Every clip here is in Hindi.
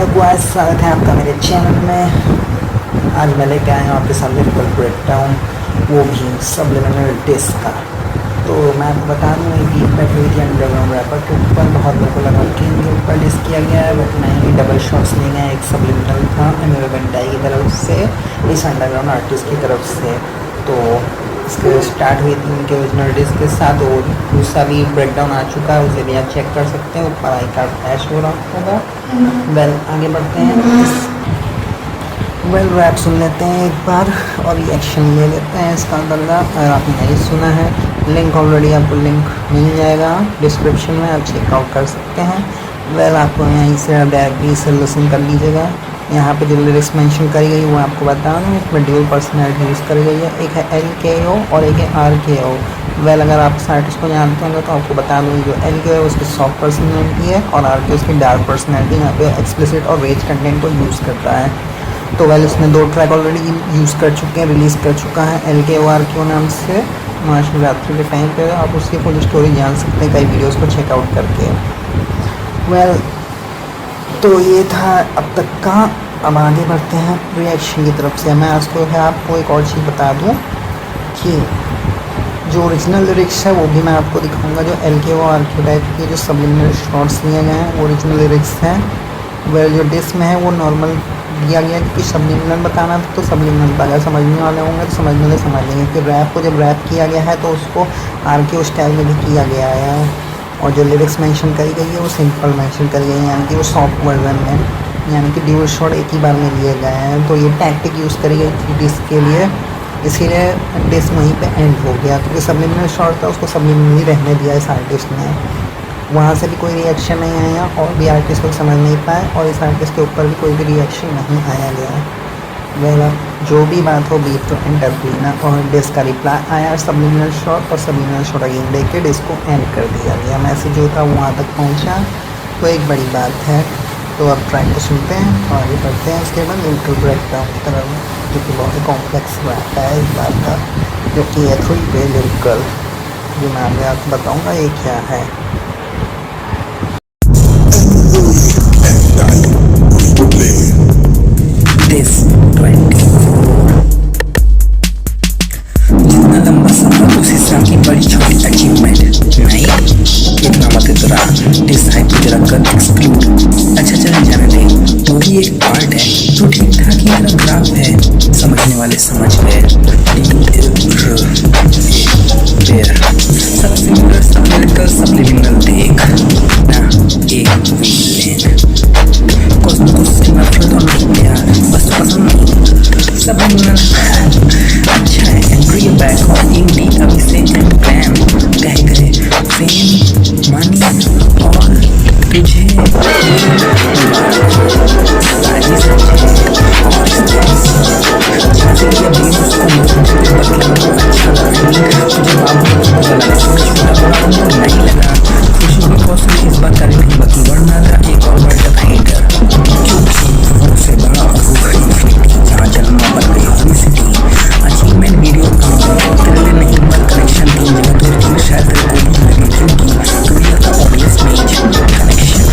हेलो गाइस, स्वागत है आपका मेरे चैनल में। आज मैं लेके आया हूँ आपके सामने फुल ब्रेकडाउन, वो भी सब्लिमिनल डिस्क का। तो मैं आपको बता दूँ ये बीट बैठ हुई थी अंडरग्राउंड रैपर के ऊपर। बहुत मेरे को लगा कि इनके ऊपर डिस्क किया गया है, बट नहीं, डबल शॉट्स लिए गए। एक सब्लिमिनल था एमवे बेंटाई की तरफ से, इस अंडरग्राउंड आर्टिस्ट की तरफ से। तो इसके स्टार्ट हुई थी उनके ओरिजिनल डिस्क के साथ, और दूसरा भी ब्रेकडाउन आ चुका है, उसे भी आप चेक कर सकते हैं। ऊपर आई कार्ड फ्लैश हो रहा होगा। वेल, आगे बढ़ते हैं। वेल, रैप सुन लेते हैं एक बार और रिएक्शन ले लेते हैं इसका अंदर। अगर आपने नहीं सुना है, लिंक ऑलरेडी आपको लिंक मिल जाएगा डिस्क्रिप्शन में, आप चेकआउट कर सकते हैं। वेल, आपको यहीं से डायरेक्टली से लिसन कर लीजिएगा। यहाँ पे जो लिरिक्स मेंशन करी गई वो आपको बता दूँ, इसमें ड्यूल पर्सनैलिटी यूज़ करी गई है। एक है LKO और एक है RKO। वेल, अगर आप इस आर्टिस्ट को जानते होंगे तो आपको बता दूँ, जो LKO है उसकी सॉफ्ट पर्सनैलिटी है और RKO उसकी डार्क पर्सनैलिटी। यहाँ पे एक्सप्लिसिट और रेज कंटेंट को यूज़ कर रहा है। तो वेल, इसने 2 ट्रैक ऑलरेडी यूज़ कर चुके हैं, रिलीज़ कर चुका है LKO RKO नाम से। महाशिवरात्रि के टाइम पे आप उसकी फुल स्टोरी जान सकते हैं कई वीडियोज़ को चेकआउट करके। वेल, तो ये था अब तक का। अब आगे बढ़ते हैं रिएक्शन की तरफ से। मैं उसको है आपको एक और चीज़ बता दूं कि जो ओरिजिनल लिरिक्स है वो भी मैं आपको दिखाऊंगा। जो LKO और RKO टाइप के जो सब्लिमिनल शॉट्स लिए गए हैं वो ओरिजिनल लिरिक्स हैं। वेल, जो डिस्क में है वो नॉर्मल दिया गया है, क्योंकि सब्लिमिनल बताना था तो सब्लिमिनल का, अगर समझने वाले होंगे तो समझने वाले समझ लेंगे कि रैप को जब रैप किया गया है तो उसको RKO स्टाइल में भी किया गया है। और जो लिरिक्स मेंशन करी गई है वो सिंपल मेंशन करी गई है, यानी कि वो सॉफ्ट वर्जन में, यानी कि ड्यूल शॉट एक ही बार में लिए गए हैं। तो ये टैक्टिक यूज़ करी गई थी डिस्क के लिए, इसीलिए डिस्क वहीं पे एंड हो गया। क्योंकि सब्लिमिनल शॉट था उसको सब्लिमिनल ही रहने दिया इस आर्टिस्ट ने। वहाँ से भी कोई रिएक्शन नहीं आया और भी आर्टिस्ट को समझ नहीं पाए, और इस आर्टिस्ट के ऊपर भी कोई भी रिएक्शन नहीं आया गया। वेल, जो भी बात हो, बीट तो एंटरप्रीना और डिस्क का रिप्लाई आया सब्लिमिनल शॉट, और सब्लिमिनल शॉट अगेन देख के डिस्क को एंड कर दिया गया। मैसेज जो था वहाँ तक पहुँचा, तो एक बड़ी बात है। तो अब ट्रैक को सुनते हैं और आगे बढ़ते हैं उसके बाद लिरिकल ब्रेकडाउन की तरफ, जो कि बहुत ही कॉम्प्लेक्स रैप है इस बात का, जो कि है 3 वे लिरिकल, जो मैं आगे आपको बताऊँगा ये क्या है। जितना लंबा सफर उस हिसाब की बड़ी छोटी अचीवमेंट नहीं, इतना मत इतना डिसाइड तुझे रखकर एक्सक्लूड। अच्छा चल जाने दे, वो भी एक पार्ट है जो ठीक ठाक ही मेरा ग्राफ है, समझने वाले समझ गए। सब्लिमिनल देख ना एक वीलेन कुछ नफरत और नहीं प्यार, बस पसंद नहीं सब्लिमिनल। अच्छा है एंट्री बैक और इंडी अभी से एंड प्लान कह गए फेम मनी और तुझे सारी समझे और जैसे कि अभी उसको बदला तो अच्छा लगा, तुझे बाबू को बदला छोटा बड़ा नहीं लगा। खुशी भी कॉस्टली इस बात का नहीं बाकी वरना था एक और बड़ा था हेटर, क्योंकि वो से बड़ा जहाँ जन्म बन गई होली सिटी। अचीवमेंट वीडियो तेरे लिए नहीं पर कनेक्शन 3 जगह तो थी, शायद तेरे को भी लगे क्योंकि तू भी था ऑडियंस में कनेक्शन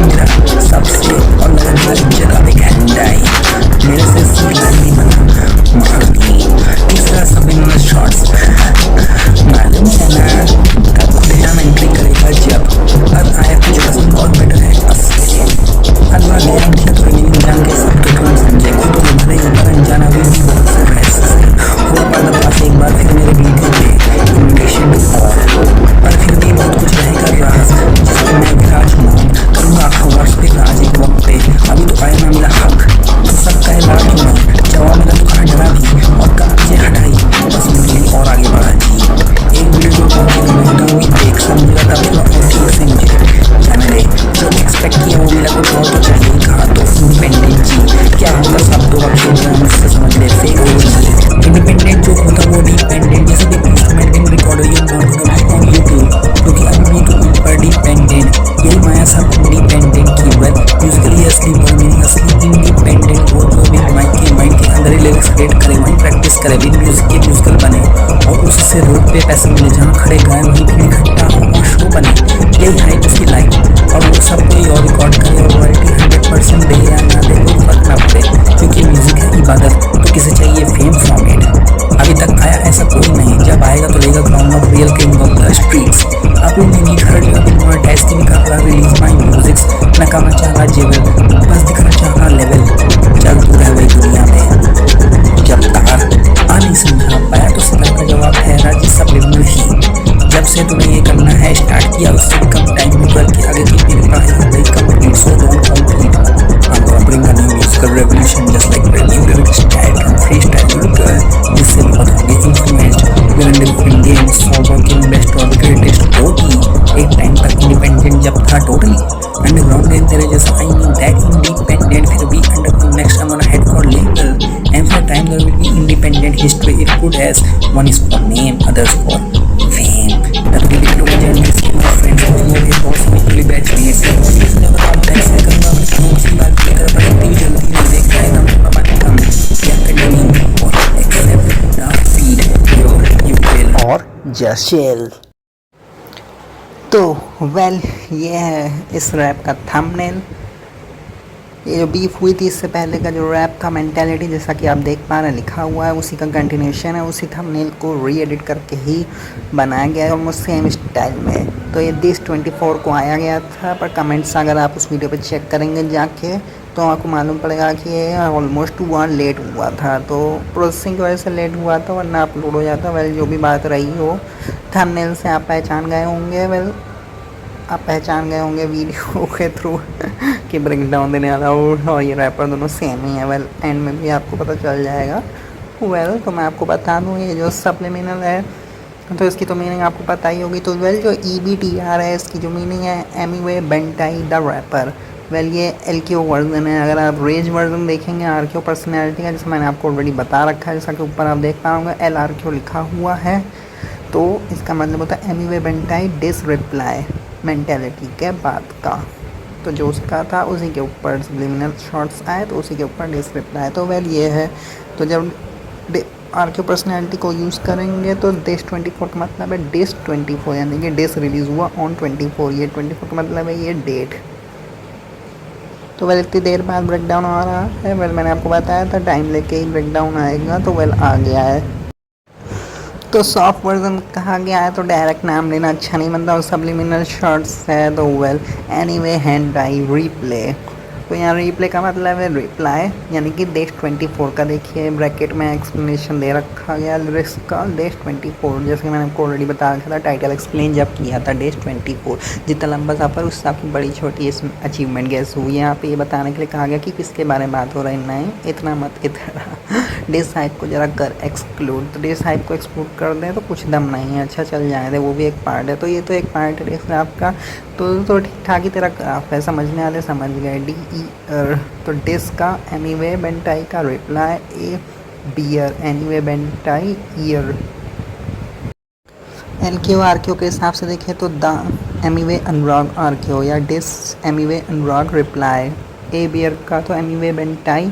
मेरा सबसे और लगातार इज्जत अब एक हैंडाई मेरे से सीखना नहीं बना मारनी। तीसरा सब्लिमिनल शॉट्स मालूम है ना तब खुलेआम एंट्री करेगा जब अब आया कुछ पसंद और बेटर है असली अल्लाह ने हम दिया तो रिमेनिंग जान के सब तो तुरंत समझे खुद तो भले ऊपर अनजाना भी बहुत से रहस्य हुआ पर्दा पास एक बार फिर मेरे वीडियो पे इन्विटेशन पर फिर भी बहुत कुछ रहेगा राज जिसमें मैं विराज हूँ करूँगा आपको वर्ष पे राज एक वक्त पे। अभी तो आया ना मिला हक तो सबका है लाड क्यों ना जवाब मिला तो कहाँ डरा भी और कब मुझे हटाई बस मिली और आगे बढ़ा जी। एक वीडियो जो पहुँची मैं होता हुई देख समझेगा तब थोड़ा और ठीक से मुझे जाने दे जो एक्सपेक्ट किया वो मिला कुछ और तो चाहिए कहा तो इंडिपेंडेंट जी क्या होगा सब दो अक्षर मुझसे समझ ले फेक इंडिपेंडेंट जो होता वो डिपेंडेंट जैसे भी instrument in record on YouTube क्योंकि अभी तो ऊपर डिपेंडेंट यही माया सब इंडिपेंडेंट की वेल म्यूजिकली असली और मीनिंग असली इंडिपेंडेंट वो जो भी माइंड के अंदर ही लिरिक्स क्रिएट करे वहीं प्रैक्टिस करे भी म्यूजिक के म्यूजिकल बने और उससे रोड पे पैसे मिले जहाँ खड़े गाए वहीं भी इकट्ठा हो और शो बने। यही है उसकी लाइफ और वो सब कोई और रिकॉर्ड करे और रॉयल्टी 100 पर्सन दे या ना दे कोई फर्क ना पड़े, क्योंकि म्यूजिक है इबादत, तो किसे चाहिए फेम फ्रॉम इट। अभी तक आया ऐसा कोई नहीं, जब आएगा तो लेगा crown of real king of the streets. अभी नहीं हर जगह भी मोनेटाइज की भी कर रहा रिलीज माई म्यूजिक्स, न करना चाह रहा जेवल, बस दिखना चाह रहा लेवल। चल तू रह गई दुनिया में जब तार आ नहीं समझा पाया तो सलाह का जवाब ठहरा जी सब्लिमिनल ही। जब से तूने ये करना है स्टार्ट किया, उससे कम टाइम में करके आगे की मेरे पास है complete, so don't complete. I'm gonna bring a new musical revolution just like the new lyric style and freestyle lyrical, जिससे बहुत होंगे influenced। We're in different games for working best or the greatest OT। एक टाइम तक इंडिपेंडेंट जब था टोटली अंडरग्राउंड गेम तेरे जैसा आई मीन दैट इंडिपेंडेंट, फिर भी underground next I'm gonna head for label and for time there will be independent history it could as one is for name others for fame। तब भी लिख लो जर्नी से my friends who know it was hopefully batch me से इसने बताऊं टैक्स से करूँगा अपनी फोन की बात लेकर, पर इतनी जल्दी नहीं देख रहा है दम थोड़ा मन कम या कंटिन्यू और एक्सेप्ट ना फीड योर यू विल और जशिल। तो वेल ये है इस रैप का थंबनेल। ये जो बीफ हुई थी इससे पहले का जो रैप था मेंटालिटी, जैसा कि आप देख पा रहे हैं लिखा हुआ है, उसी का कंटिन्यूशन है, उसी थंबनेल को री एडिट करके ही बनाया गया है ऑलमोस्ट सेम स्टाइल में। तो ये दिस 24 को आया गया था, पर कमेंट्स अगर आप उस वीडियो पे चेक करेंगे जाके तो आपको मालूम पड़ेगा कि ये ऑलमोस्ट 2 आवर लेट हुआ था। तो प्रोसेसिंग की वजह से लेट हुआ था, वरना अपलोड हो जाता। वेल जो भी बात रही हो, थंबनेल से आप पहचान गए होंगे, वेल आप पहचान गए होंगे वीडियो के थ्रू कि ब्रेक डाउन देने वाला हो और ये रैपर दोनों सेम ही है। वेल एंड में भी आपको पता चल जाएगा। वेल तो मैं आपको बता दूँ, ये जो सप्लीमिनल है तो इसकी तो मीनिंग आपको पता ही होगी। तो वेल जो EBTR है इसकी जो मीनिंग है एमिवे बेंटाई द रैपर। वेल ये LKO वर्जन है। अगर आप रेज वर्जन देखेंगे RKO पर्सनैलिटी का, जैसे मैंने आपको ऑलरेडी बता रखा है, जैसा कि ऊपर आप देख पाओगे LRKO लिखा हुआ है। तो इसका मतलब होता है एमिवे बेंटाई डिस रिप्लाई मेंटेलिटी के बात का। तो जो उसका था उसी के ऊपर सब्लिमिनल शॉर्ट्स आए, तो उसी के ऊपर डिस रिप्लाई। तो वेल ये है। तो जब RKO पर्सनैलिटी को यूज़ करेंगे तो डिस 24 का मतलब है डिस 24, यानी कि डिस रिलीज़ हुआ ऑन 24। ये 24 का मतलब है ये डेट। तो वेल इतनी देर बाद ब्रेक डाउन आ रहा है। वेल मैंने आपको बताया था टाइम लेके ही ब्रेक डाउन आएगा, तो वेल आ गया है। तो सॉफ्ट वर्जन कहा गया है तो डायरेक्ट नाम लेना अच्छा नहीं बनता, और सब्लिमिनल शॉर्ट्स है तो वेल एनीवे हैंड आई रीप्ले। तो यहाँ रीप्ले का मतलब है रिप्लाई, यानी कि डेट 24 का देखिए ब्रैकेट में एक्सप्लेनेशन दे रखा गया लिरिक्स का डेट 24। जैसे कि मैंने आपको ऑलरेडी बता रखा था टाइटल एक्सप्लेन जब किया था डेट 24। जितना लंबा सफ़र उससे आपकी बड़ी छोटी इसमें अचीवमेंट गैस हुई। यहाँ पे ये बताने के लिए कहा गया कि किसके बारे में बात हो रही है। नहीं इतना मत इतना डिस हाइप को ज़रा कर एक्सक्लूड। तो डिस हाइप को एक्सक्लूड कर दें तो कुछ दम नहीं है, अच्छा चल जाए, वो भी एक पार्ट है। तो ये तो एक पार्ट है डिस रैप का। तो ठीक ठाक ही तेरा ग्राफ है, समझने वाले समझ गए। DER तो डिस का एनीवे बेंटाई का reply a beer Emiway Bantai year. LKO RKO के हिसाब से देखें तो द एमीवे अनुराग RKO या diss Emiway Anurag reply. A beer का तो एमीवे बेंटाई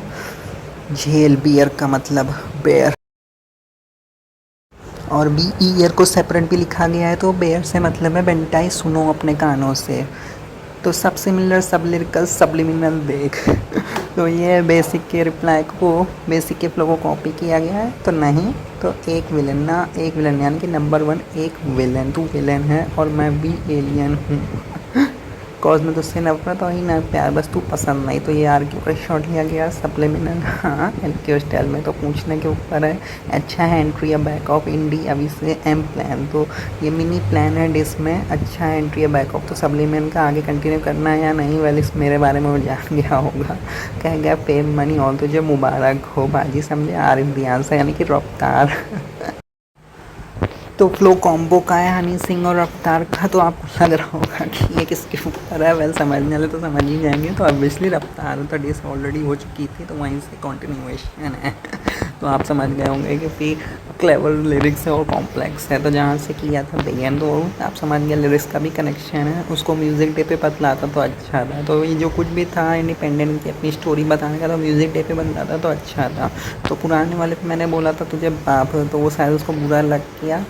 झेल, बियर का मतलब बेयर, और बी ईयर को सेपरेट भी लिखा गया है। तो बेयर से मतलब है बेंटाई सुनो अपने कानों से। तो सब सिमिलर सब लिरिकल सब्लिमिनल देख तो ये बेसिक के रिप्लाई को बेसिक के फ्लो को कॉपी किया गया है तो नहीं। तो एक विलन यानी कि नंबर 1 एक विलन, तू विलन है और मैं भी एलियन हूँ कॉज में तुझसे नफरत और ही ना प्यार, बस तू पसंद नहीं। तो ये RKO का शॉट लिया गया सप्लिमिनल, हाँ LKO स्टाइल में। तो पूछने के ऊपर है अच्छा है एंट्री या बैक ऑफ इंडी अभी से एम प्लान। तो ये मिनी प्लान है डिस में, अच्छा है एंट्री या बैक ऑफ। तो सप्लिमिनल का आगे कंटिन्यू करना है या नहीं, वेल इस मेरे बारे में वो जान गया होगा। कह गया फेम मनी और तुझे मुबारक हो बाजी, समझे आरिफ ध्यान से यानी कि रफ्तार तो फ्लो कॉम्बो का है हनी सिंह और रफ्तार का। तो आपको लग रहा होगा कि ये किसके ऊपर है, वेल समझने वाले तो समझ ही जाएंगे। तो ऑब्वियसली रफ्तार तो डिस ऑलरेडी हो चुकी थी तो वहीं से कंटिन्यूएशन है तो आप समझ गए होंगे कि फिर क्लेवर लिरिक्स है और कॉम्प्लेक्स है। तो जहाँ से किया था बेगन तो आप समझ गए लिरिक्स का भी कनेक्शन है। उसको म्यूज़िक डे पे पतला था तो अच्छा था। तो ये जो कुछ भी था इंडिपेंडेंट की अपनी स्टोरी बताने का तो म्यूज़िक डे पे बनता था तो अच्छा था। तो पुराने वाले पे मैंने बोला था तुझे बाप, तो वो शायद उसको बुरा लग गया।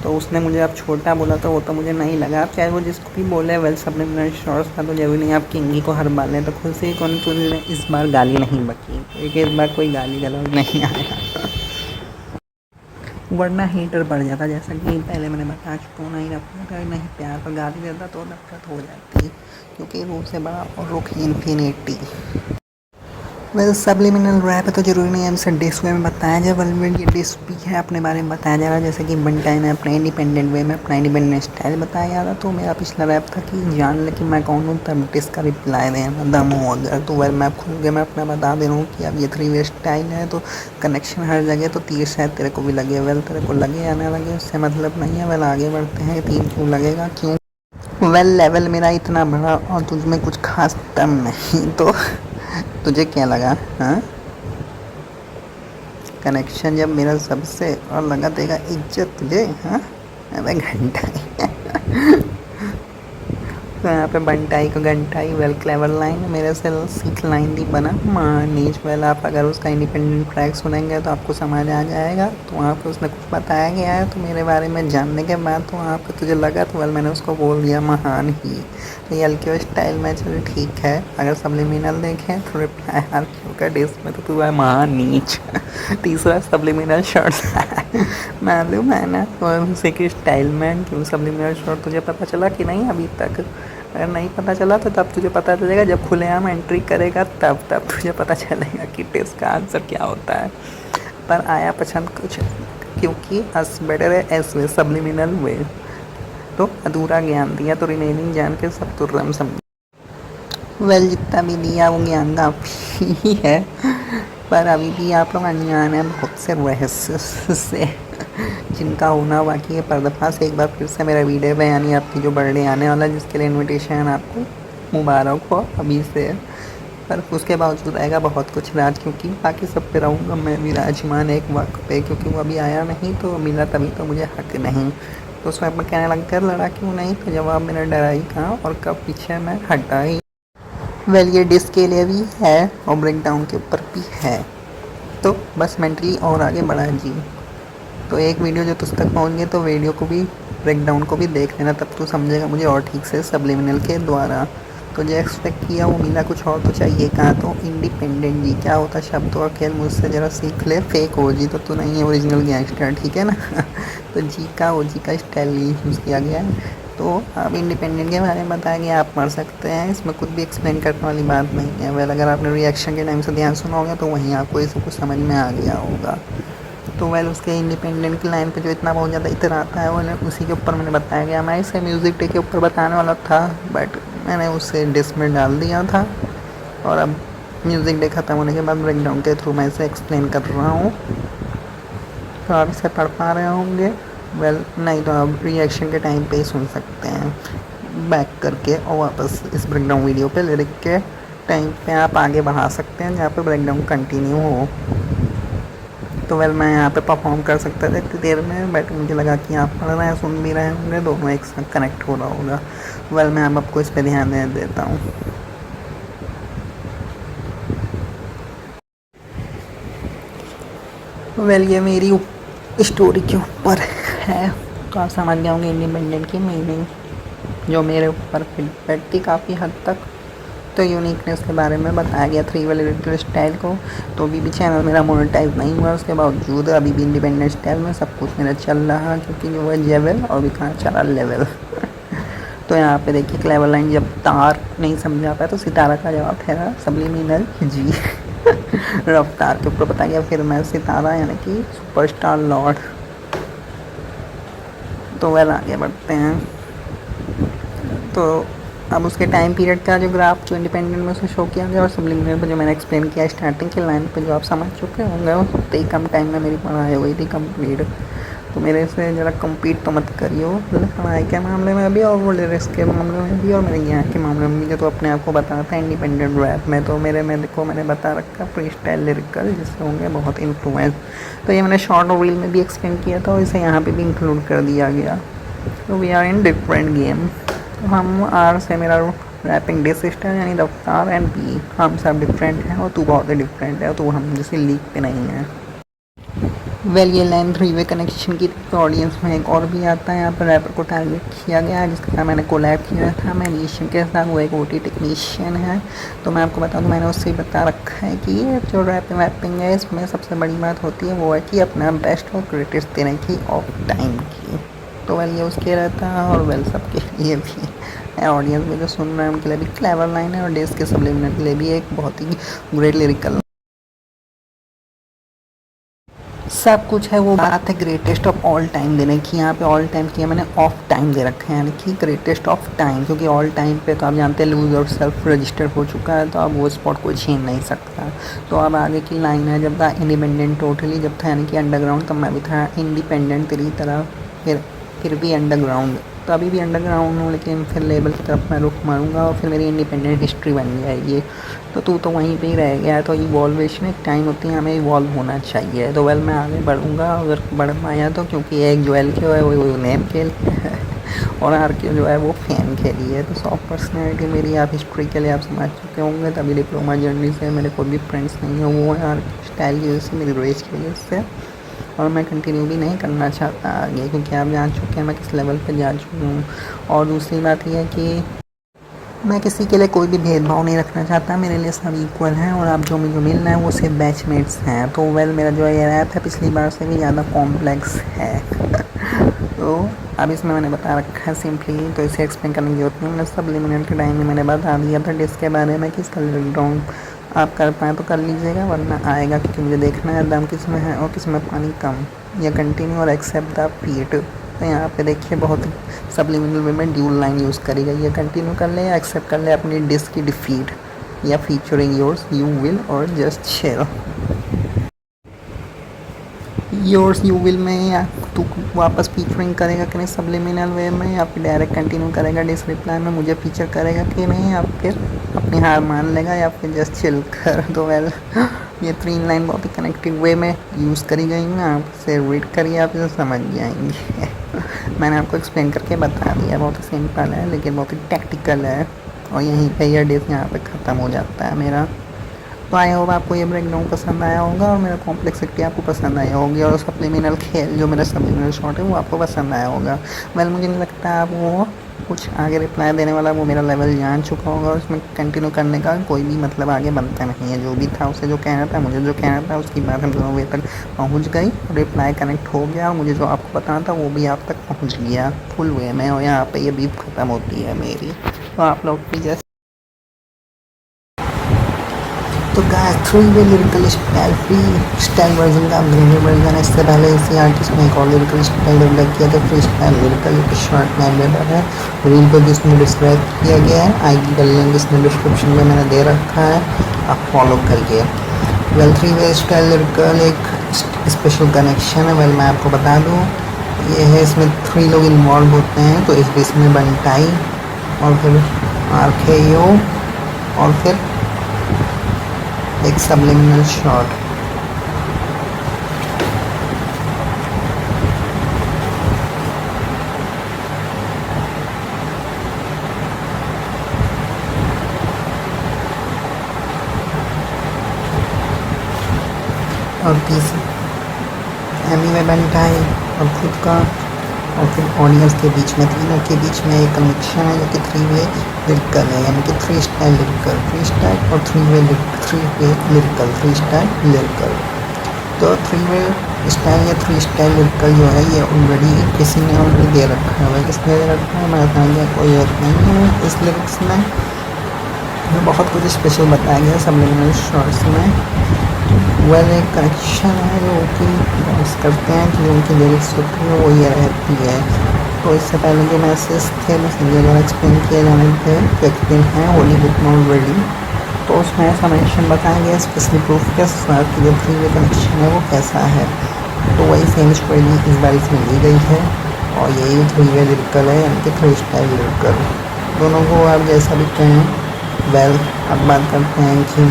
तो उसने मुझे अब छोटा बोला तो वो तो मुझे नहीं लगा। अब चाहे वो जिसको भी बोले, वेल सबने मेरा शॉर्ट्स था तो जरूरी नहीं आप किंगी को हर बार लें। तो खुद से ही कौन तुझे इस बार गाली नहीं बकी, क्योंकि इस बार कोई गाली गलौज नहीं आया, वरना हीटर बढ़ जाता। जैसा कि पहले मैंने बता चुका हूँ, नहीं रखता नहीं प्यार पर गाली देता तो नफरत हो जाती, क्योंकि रूह से बड़ा और रुख इन्फिनिटी। वेल सब्लिमिनल रैप है तो ज़रूरी नहीं है इसे डिस वे में बताया जाए, वेल ये डिस भी है अपने बारे में बताया जा रहा है। जैसे कि बंटाई ने अपने इंडिपेंडेंट वे में अपना इंडिपेंडेंट स्टाइल बताया जा रहा। तो मेरा पिछला रैप था कि जान ले कि मैं कौन हूँ, तब डिस का रिप्लाई देना दम हो अगर। तो वेल मैं खुल के मैं अपना बता दे रहा हूँ कि अब ये 3 वे स्टाइल है, तो कनेक्शन हर जगह, तो तीर शायद तेरे को भी लगे। वेल तेरे को लगे या ना लगे उससे मतलब नहीं है। वेल आगे बढ़ते हैं, तीर क्यों लगेगा क्यों। वेल लेवल मेरा इतना बड़ा और तुझ में कुछ खास दम नहीं, तो तुझे क्या लगा हाँ। कनेक्शन जब मेरा सबसे और लगा देगा इज्जत तुझे हाँ। अबे घंटा तो यहाँ पे बंटाई को घंटाई। वेल क्लेवर लाइन मेरे से सीख लाइन दी बना नीच। वेल आप अगर उसका इंडिपेंडेंट ट्रैक सुनेंगे तो आपको समझ आ जाएगा। तो वहाँ पे उसने कुछ बताया गया है, तो मेरे बारे में जानने के बाद तो वहाँ पे तुझे लगा, तो वेल मैंने उसको बोल दिया महान ही। तो ये एलक्यू स्टाइल में चलो ठीक है। अगर सब्लिमिनल देखें तो रिप्लाई एलक्यू का डिस में तो तू है महान नीच। तीसरा सब्लिमिनल शॉर्ट मालूम है ना, और उसी के स्टाइल में क्यों सब्लिमिनल शॉर्ट तुझे पता चला कि नहीं अभी तक। अगर नहीं पता चला तो तब तुझे पता चलेगा जब खुलेआम एंट्री करेगा, तब तुझे पता चलेगा कि टेस्ट का आंसर क्या होता है। पर आया पसंद कुछ, क्योंकि अस बेटर है एस वे सब्लिमिनल वे। तो अधूरा ज्ञान दिया तो रिमेनिंग जान के सब तुर्रम समझ। वेल जितना भी दिया वो ज्ञान काफ़ी है, पर अभी भी आप लोग अनजान हैं बहुत से रहस्य से जिनका होना बाकी है पर्दाफाश। एक बार फिर से मेरा वीडियो पे यानी आपकी जो बर्थडे आने वाला है, जिसके लिए इनविटेशन आपको मुबारक हो अभी से। पर उसके बावजूद आएगा बहुत कुछ राज, क्योंकि बाकी सब पे रहूँगा मैं विराजमान एक वक्त पे, क्योंकि वो अभी आया नहीं तो मिला तभी तो मुझे हक नहीं। तो उस वक्त में कहने लग कर लड़ा क्यों नहीं, तो जवाब मेरा डरा ही कहाँ और कब पीछे मैं हटा ही। वेल ये डिस्क के लिए भी है और ब्रेक डाउन के ऊपर भी है, तो बस मेंटली और आगे बढ़ा जी। तो एक वीडियो जो तुझ तक पहुँच गई तो वीडियो को भी ब्रेक डाउन को भी देख लेना, तब तू समझेगा मुझे और ठीक से सब्लिमिनल के द्वारा। तो जो एक्सपेक्ट किया वो मिला, कुछ और तो चाहिए कहाँ। तो इंडिपेंडेंट जी क्या होता शब्दों का खेल, मुझसे ज़रा सीख ले फेक हो जी, तो तू नहीं है ओरिजिनल गैंगस्टर ठीक है ना। तो जी का ओ जी का स्टाइल यूज़ किया गया है। तो अब इंडिपेंडेंट के बारे में बताया गया, आप पढ़ सकते हैं, इसमें कुछ भी एक्सप्लेन करने वाली बात नहीं है। वेल अगर आपने रिएक्शन के टाइम से ध्यान सुना होगा तो वहीं आपको ये सब कुछ समझ में आ गया होगा। तो वेल उसके इंडिपेंडेंट की लाइन पे जो इतना बहुत ज़्यादा इतर आता है वो उसी के ऊपर मैंने बताया गया। मैं इसे म्यूज़िक डे के ऊपर बताने वाला था, बट मैंने उसे डिस में डाल दिया था, और अब म्यूज़िक डे ख़त्म होने के बाद ब्रेक डाउन के थ्रू मैं इसे एक्सप्लेन कर रहा हूँ। तो आप इसे पढ़ पा रहे होंगे। वेल नहीं तो आप रिएक्शन के टाइम पे ही सुन सकते हैं बैक करके, और वापस इस ब्रेक डाउन वीडियो पे लिरिक के टाइम पे आप आगे बढ़ा सकते हैं जहाँ पे ब्रेक डाउन कंटिन्यू हो। तो वेल मैं यहाँ पे परफॉर्म कर सकता था इतनी देर में, बट मुझे लगा कि आप पढ़ रहे हैं सुन भी रहे होंगे, दोनों एक साथ कनेक्ट हो रहा होगा। वेल मैं अब आपको इस पर ध्यान दे देता हूँ। वेल ये मेरी स्टोरी के ऊपर है, तो आप समझ गए होंगे इंडिपेंडेंट की मीनिंग, जो मेरे ऊपर फिट बैठती काफ़ी हद तक। तो यूनिकनेस के बारे में बताया गया 3 वाले लिटिल स्टाइल को। तो अभी भी चैनल मेरा मोनेटाइज नहीं हुआ, उसके बावजूद अभी भी इंडिपेंडेंट स्टाइल में सब कुछ मेरा चल रहा, क्योंकि जो है जेवल और भी कहाँ चला लेवल। तो यहाँ पे देखिए क्लेवर लाइन, जब तार नहीं समझा पाया तो सितारा का जवाब ठहरा सब्लिमिनल जी। रफ्तार के ऊपर बताया गया, फिर मैं सितारा यानी कि सुपरस्टार लॉर्ड। तो वेल आगे बढ़ते हैं। तो अब उसके टाइम पीरियड का जो ग्राफ जो इंडिपेंडेंट में उसे शो किया गया, और सब्लिमिनल पर जो मैंने एक्सप्लेन किया स्टार्टिंग के लाइन पे, जो आप समझ चुके होंगे, उतने ही कम टाइम में मेरी पढ़ाई हुई थी कंप्लीट। तो मेरे से ज़रा कम्पीट तो मत करियो पढ़ाई के मामले में भी, और वो लिरिक्स के मामले में भी, और मेरे ज्ञान के मामले में भी, जो तो अपने आप को बताता है इंडिपेंडेंट रैप में। तो मेरे में देखो मैंने बता रखा फ्री स्टाइल लिरिकल, जिससे होंगे बहुत इन्फ्लुएंस। तो ये मैंने शॉर्ट और रील में भी एक्सप्लेन किया था, और इसे यहाँ पे भी इंक्लूड कर दिया गया। तो we are in different game. तो हम आर से मेरा रैपिंग डे सिस्टर यानी रफ्तार एंड बी, हम सब डिफरेंट हैं और तू बहुत ही डिफरेंट है, तो हम जैसे लीग पे नहीं है। वेल ये लाइन 3 वे कनेक्शन की ऑडियंस में एक और भी आता है। यहाँ पर रैपर को टारगेट किया गया है जिसके साथ मैंने कोलैब किया था मैनीशियम के साथ। वो एक ओटी टेक्नीशियन है। तो मैं आपको बताऊँ, मैंने उससे बता रखा है कि ये जो रैपिंग है इसमें सबसे बड़ी बात होती है वो है कि अपना बेस्ट और ग्रेटेस्ट देने की ऑफ टाइम की। तो वेल ये उसके रहता है और वेल सबके लिए भी है। ऑडियंस में जो सुन रहे हैं उनके लिए भी क्लेवर लाइन है और डेज के सब्लिमिनल के लिए भी एक बहुत ही ग्रेट लिरिकल सब कुछ है। वो बात है ग्रेटेस्ट ऑफ ऑल टाइम देने की। यहाँ पे ऑल टाइम किया मैंने ऑफ टाइम दे रखा है, यानी कि ग्रेटेस्ट ऑफ टाइम, क्योंकि ऑल टाइम पे तो आप जानते हैं लूज और सेल्फ रजिस्टर हो चुका है, तो अब वो स्पॉट कोई छीन नहीं सकता। तो अब आगे की लाइन है, जब था इंडिपेंडेंट टोटली, जब था यानी कि अंडरग्राउंड, तब मैं भी था इंडिपेंडेंट तेरी तरह, फिर भी अंडरग्राउंड। तो अभी भी अंडरग्राउंड हूँ लेकिन फिर लेवल की तरफ मैं रुख मारूंगा और फिर मेरी इंडिपेंडेंट हिस्ट्री बन जाएगी। तो तू तो वहीं पे ही रह गया है। तो इवॉल्वेशन एक टाइम होती है, हमें इवॉल्व होना चाहिए। तो वेल मैं आगे बढ़ूँगा अगर बढ़ पाया तो, क्योंकि एक जो एल के है वो नेम के लिए है और आर के जो है वो फैन के लिए। तो सॉफ्ट पर्सनैलिटी मेरी आप हिस्ट्री के लिए आप समझ चुके होंगे। तभी डिप्लोमा जर्नी से मेरे कोई भी फ्रेंड्स नहीं है, वो है आर स्टाइल की वजह से, मेरी रेस की वजह से। और मैं कंटिन्यू भी नहीं करना चाहता आगे, क्योंकि आप जान चुके हैं मैं किस लेवल पे जा चुका हूँ। और दूसरी बात यह है कि मैं किसी के लिए कोई भी भेदभाव नहीं रखना चाहता, मेरे लिए सब इक्वल हैं और आप जो मुझे मिलना है वो सिर्फ बैचमेट्स हैं। तो वेल मेरा जो ये रैप है पिछली बार से भी ज़्यादा कॉम्प्लेक्स है तो अब इसमें मैंने बता रखा है सिंपली, तो इसे एक्सप्लेन करने की जरूरत नहीं। मैंने सब्लिमिनल के टाइम में मैंने बता दिया था डिस्क के बारे में कि इसका लिरिक आप कर पाएँ तो कर लीजिएगा, वरना आएगा, क्योंकि मुझे देखना है दम किस में है और किस में पानी कम, या कंटिन्यू और एक्सेप्ट द फीट। तो यहाँ पे देखिए बहुत सब्लिमिनल वे में ड्यूल लाइन यूज़ करी गई है, कंटिन्यू कर ले या एक्सेप्ट कर ले अपनी डिस्क की डिफीट, या फीचरिंग योर्स यू विल और just share. Yours you will में या तू वापस फीचरिंग करेगा कि नहीं सब्लिमिनल वे में, या फिर डायरेक्ट कंटिन्यू करेगा डिस रिप्लाई में मुझे फीचर करेगा कि नहीं, या फिर अपनी हार मान लेगा, या फिर जस्ट चिल कर। तो वेल ये 3 लाइन बहुत ही कनेक्टिव वे में यूज़ करी गई हैं, आप इसे रीड करिए आप इसे समझ जाएंगे मैंने आपको एक्सप्लेन करके बता दिया, बहुत ही सिंपल है लेकिन बहुत ही टैक्टिकल है। और यहीं पे ये डिस यहाँ पे ख़त्म हो जाता है मेरा। तो आई होप आपको ये ब्रेकडाउन पसंद आया होगा और मेरा कॉम्प्लेक्सिटी आपको पसंद आई होगी, और सप्लीमिनल खेल जो मेरा सप्लीमिनल शॉट है वो आपको पसंद आया होगा। वेल मुझे नहीं लगता आप वो कुछ आगे रिप्लाई देने वाला, वो मेरा लेवल जान चुका होगा और उसमें कंटिन्यू करने का कोई भी मतलब आगे बनता नहीं है। जो भी था उसे जो कहना था, मुझे जो कहना था, उसकी बात हम दोनों वे तक पहुँच गई, रिप्लाई कनेक्ट हो गया और मुझे जो आपको बताना था वो भी आप तक पहुँच गया फुल वे में, और यहाँ पर ये बीफ ख़त्म होती है मेरी। तो आप लोग भी जैसे तो guys 3 way lyrical style free style version का अपग्रेडेड वर्जन है। इससे पहले इसी आर्टिस्ट ने एक और लिरिकल स्टाइल डेवलप किया था, फ्री स्टाइल लिरिकल, एक शॉर्ट मैनेटर है। रील को भी इसमें डिस्क्राइब किया गया है, आईडी का लिंक इसमें डिस्क्रिप्शन में मैंने दे रखा है, आप फॉलो करिए। वेल 3 वे स्टाइल लिरिकल एक स्पेशल कनेक्शन है। वेल मैं आपको बता दूँ ये है, इसमें 3 लोग इन्वॉल्व होते हैं। तो इस बीच में बंटाई और फिर आरकेओ और फिर एक सब्लिमिनल शॉट। और तीसरी एमी में बंटाई और खुद का, और फिर ऑडियंस के बीच में, तीनों के बीच में एक कनेक्शन है जो कि 3 वे लिरिकल है, यानी कि 3 स्टाइल लिरिकल, फ्री स्टाइल और 3 way lyrical, free style lyrical. तो 3 वे स्टाइल या 3 स्टाइल लिरिकल जो है ये ऑलरेडी किसी ने ऑलरेडी दे रखा है। किसने दे रखा है मैं बताऊँगा, कोई और नहीं है। इस लिरिक्स में बहुत कुछ स्पेशल बताया गया सब्लिमिनल शॉर्ट्स में। वेल एक कनेक्शन है जो कि करते हैं कि उनकी लिरिक्स होती है वो ये रहती है। तो इससे पहले जो मैसेज थे मैसेंजर द्वारा एक्सप्लेन किए जाने थे, जो एक्सप्लेन है होली बुक में ऑलरेडी, तो उसमें ऐसा मेंशन बताया गया स्पेशली प्रूफ के साथ कि जो 3 वे कनेक्शन है वो कैसा है। तो वही सेम स्टोरी इस बार इसमें ली गई है और यही 3 वे लिरिकल है, यानी कि 3 स्टाइल लिरिकल। दोनों को आप जैसा भी कहें। वेल अब बात करते हैं कि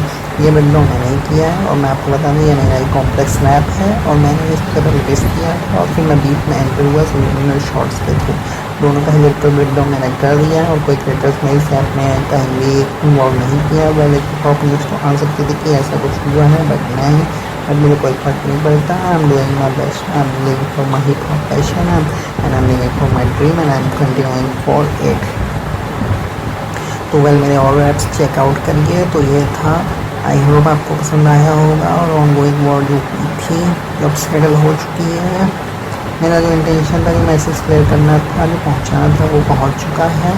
ये ब्रेकडाउन मैंने नहीं किया है, और मैं आपको बता दूँ ये मेरा एक कॉम्प्लेक्स रैप है और मैंने इस पर रिलीज किया था और फिर मैं बीट में एंटर हुआ सब्लिमिनल शॉर्ट्स के थ्रू। दोनों का लिरिकल ब्रेकडाउन मैंने कर दिया है और कोई क्रिएटर्स में इस ऐप में कहीं भी इन्वॉल्व नहीं किया। वेल एक टॉप न्यूज़ तो आ सकती थी कि ऐसा कुछ हुआ है, बट नहीं, बट मुझे कोई फ़र्क नहीं पड़ता। I am doing my best, I am living for my hip hop passion and I am living for my dream and I am continuing for it. तो वेल मेरे और रैप्स चेकआउट करिए। तो ये था, आई होप आपको पसंद आया होगा। और ऑन गोइंग वॉर जो थी जब सेटल हो चुकी है, मेरा जो इंटेंशन था कि मैसेज क्लियर करना था, जो पहुंचाना था वो पहुंच चुका है।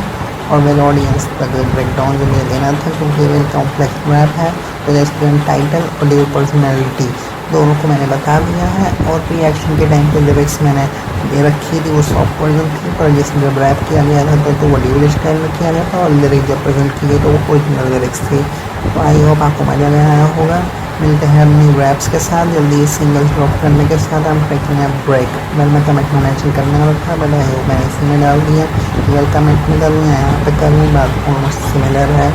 और मेरे ऑडियंस तक ब्रेकडाउन जो मुझे देना था, क्योंकि ये कॉम्प्लेक्स रैप है, तो जैसे टाइटल और ड्यू पर्सनैलिटी दोनों को मैंने बता दिया है। और रिएक्शन के टाइम पे लिरिक्स मैंने दे रखी थी, वो सॉफ्ट वर्जन थी, पर जिसमें जब रैप किया गया था तो वो ड्यूल स्टाइल में किया गया था, और लिरिक्स जब प्रेजेंट किए तो वो ओरिजिनल लिरिक्स थी। तो आई होप आपको मज़ा में आया होगा। मिलते हैं न्यू रैप्स के साथ जल्दी। सिंगल ड्रॉप करने के साथ हम टेकिंग अ ब्रेक। वेल मैं कमेंट में मेंशन करने वाला था, बट आई होप मैंने इसी में डाल दिया। वेल कमेंट में डालूँ या यहाँ पे करूँ, बात ऑलमोस्ट सिमिलर है।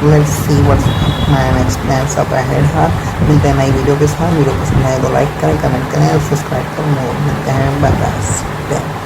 Let's see what's my next plans up ahead है। मिलते हैं नई वीडियो के साथ। वीडियो पसंद आए तो लाइक करें, कमेंट करें और सब्सक्राइब करें। मिलते हैं, बाय बाय।